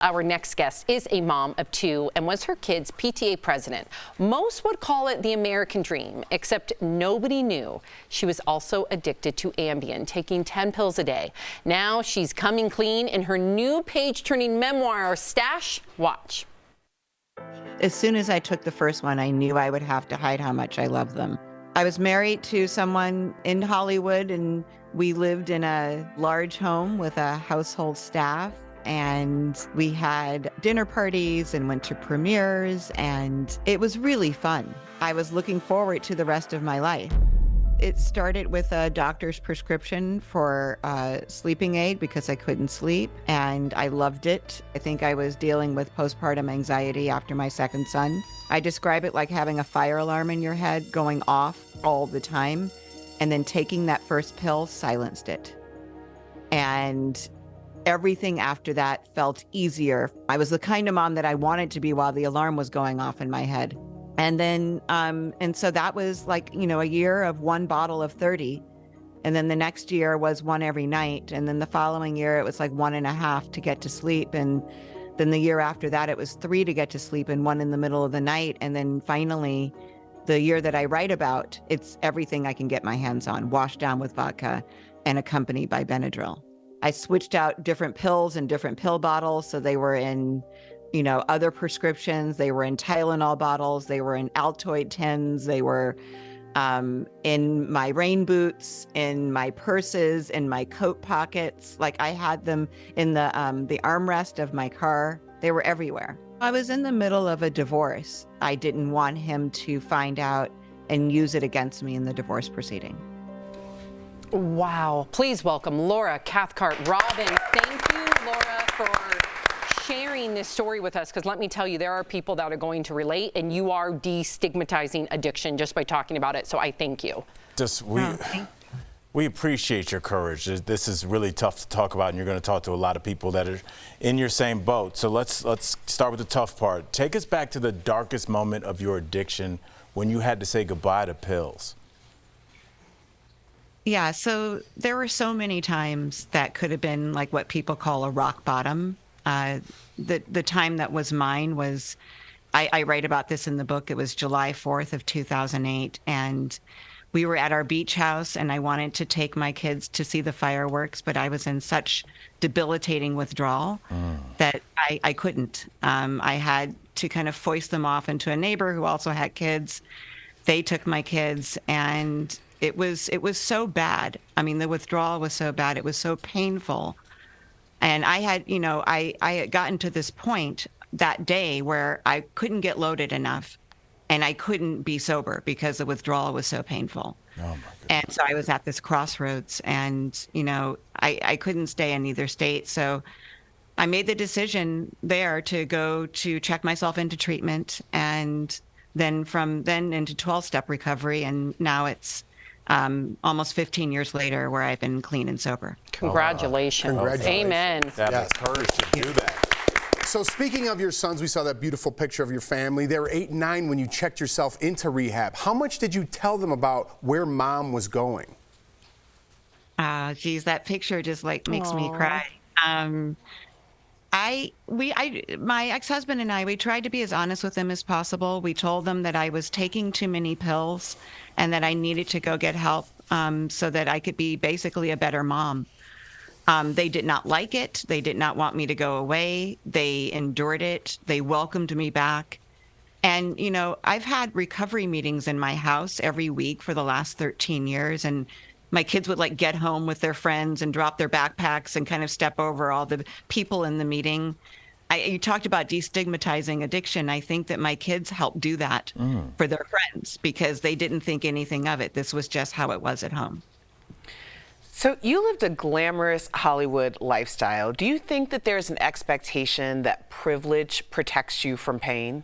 Our next guest is a mom of two and was her kid's PTA president. Most would call it the American dream, except nobody knew she was also addicted to Ambien, taking 10 pills a day. Now she's coming clean in her new page-turning memoir, Stash. Watch. As soon as I took the first one, I knew I would have to hide how much I love them. I was married to someone in Hollywood, and we lived in a large home with a household staff. And we had dinner parties and went to premieres, and it was really fun. I was looking forward to the rest of my life. It started with a doctor's prescription for a sleeping aid because I couldn't sleep, and I loved it. I think I was dealing with postpartum anxiety after my second son. I describe it like having a fire alarm in your head going off all the time, and then taking that first pill silenced it. And everything after that felt easier. I was the kind of mom that I wanted to be while the alarm was going off in my head. And then, and so that was like, a year of one bottle of 30. And then the next year was one every night. And then the following year, it was like 1.5 to get to sleep. And then the year after that, it was 3 to get to sleep and 1 in the middle of the night. And then finally, the year that I write about, it's everything I can get my hands on, washed down with vodka and accompanied by Benadryl. I switched out different pills and different pill bottles. So they were in, other prescriptions. They were in Tylenol bottles. They were in Altoid tins. They were in my rain boots, in my purses, in my coat pockets. Like I had them in the armrest of my car. They were everywhere. I was in the middle of a divorce. I didn't want him to find out and use it against me in the divorce proceeding. Wow. Please welcome Laura Cathcart Robbins. Thank you, Laura, for sharing this story with us, because let me tell you, there are people that are going to relate, and you are destigmatizing addiction just by talking about it. So I thank you. We appreciate your courage. This is really tough to talk about, and you're going to talk to a lot of people that are in your same boat. So let's start with the tough part. Take us back to the darkest moment of your addiction when you had to say goodbye to pills. Yeah, so there were so many times that could have been like what people call a rock bottom. The time that was mine was, I write about this in the book, it was July 4th of 2008, and we were at our beach house, and I wanted to take my kids to see the fireworks, but I was in such debilitating withdrawal that I couldn't. I had to kind of foist them off into a neighbor who also had kids. They took my kids, and it was so bad. I mean, the withdrawal was so bad. It was so painful. And I had, I had gotten to this point that day where I couldn't get loaded enough and I couldn't be sober because the withdrawal was so painful. Oh, my goodness. And so I was at this crossroads, and, I couldn't stay in either state. So I made the decision there to go to check myself into treatment, and then from then into 12-step recovery. And now it's almost 15 years later where I've been clean and sober. Congratulations. Amen. That courage to do that. So speaking of your sons, we saw that beautiful picture of your family. They were 8 and 9 when you checked yourself into rehab. How much did you tell them about where mom was going? Geez, that picture just makes me cry. My ex-husband and I, we tried to be as honest with them as possible. We told them that I was taking too many pills and that I needed to go get help so that I could be basically a better mom. They did not like it. They did not want me to go away. They endured it. They welcomed me back. And, I've had recovery meetings in my house every week for the last 13 years. And my kids would get home with their friends and drop their backpacks and kind of step over all the people in the meeting. You talked about destigmatizing addiction. I think that my kids helped do that for their friends because they didn't think anything of it. This was just how it was at home. So you lived a glamorous Hollywood lifestyle. Do you think that there's an expectation that privilege protects you from pain?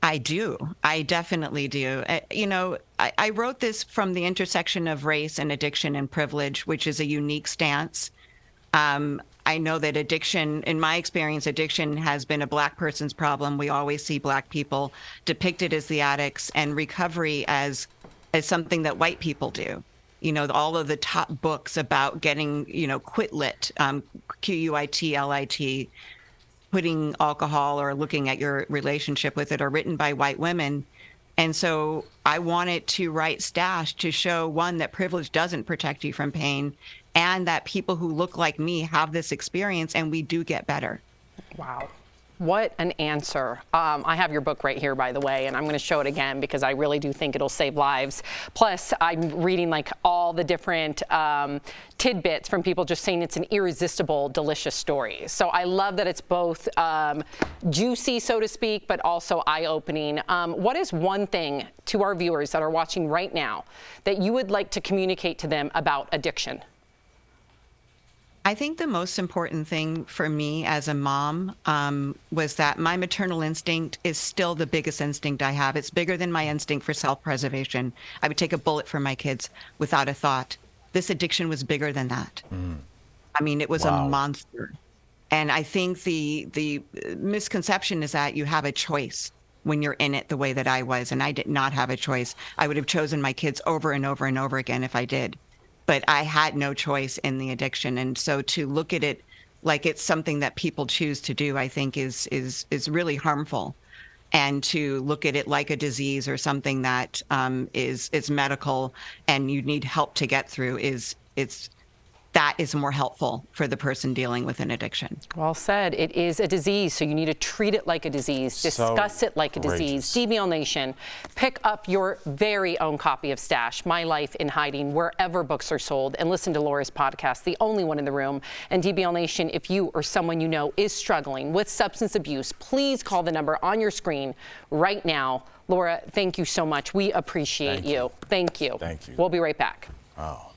I do. I definitely do. I wrote this from the intersection of race and addiction and privilege, which is a unique stance. I know that addiction, in my experience, addiction has been a Black person's problem. We always see Black people depicted as the addicts, and recovery as something that white people do. all of the top books about getting, quit lit, QUIT, quitting alcohol or looking at your relationship with it, are written by white women. And so I wanted to write Stash to show, one, that privilege doesn't protect you from pain, and that people who look like me have this experience and we do get better. Wow. What an answer. I have your book right here, by the way, and I'm going to show it again because I really do think it'll save lives. Plus, I'm reading like all the different tidbits from people just saying it's an irresistible, delicious story. So I love that it's both juicy, so to speak, but also eye-opening. What is one thing to our viewers that are watching right now that you would like to communicate to them about addiction? I think the most important thing for me as a mom was that my maternal instinct is still the biggest instinct I have. It's bigger than my instinct for self-preservation. I would take a bullet for my kids without a thought. This addiction was bigger than that. I mean, it was a monster. And I think the misconception is that you have a choice when you're in it the way that I was, and I did not have a choice. I would have chosen my kids over and over and over again if I did. But I had no choice in the addiction. And so to look at it like it's something that people choose to do, I think is really harmful. And to look at it like a disease or something that is medical and you need help to get through that is more helpful for the person dealing with an addiction. Well said. It is a disease, so you need to treat it like a disease, discuss it like a disease. DBL Nation, pick up your very own copy of Stash, My Life in Hiding, wherever books are sold, and listen to Laura's podcast, The Only One in the Room. And DBL Nation, if you or someone you know is struggling with substance abuse, please call the number on your screen right now. Laura, thank you so much. We appreciate you. Thank you. Thank you. We'll be right back. Oh.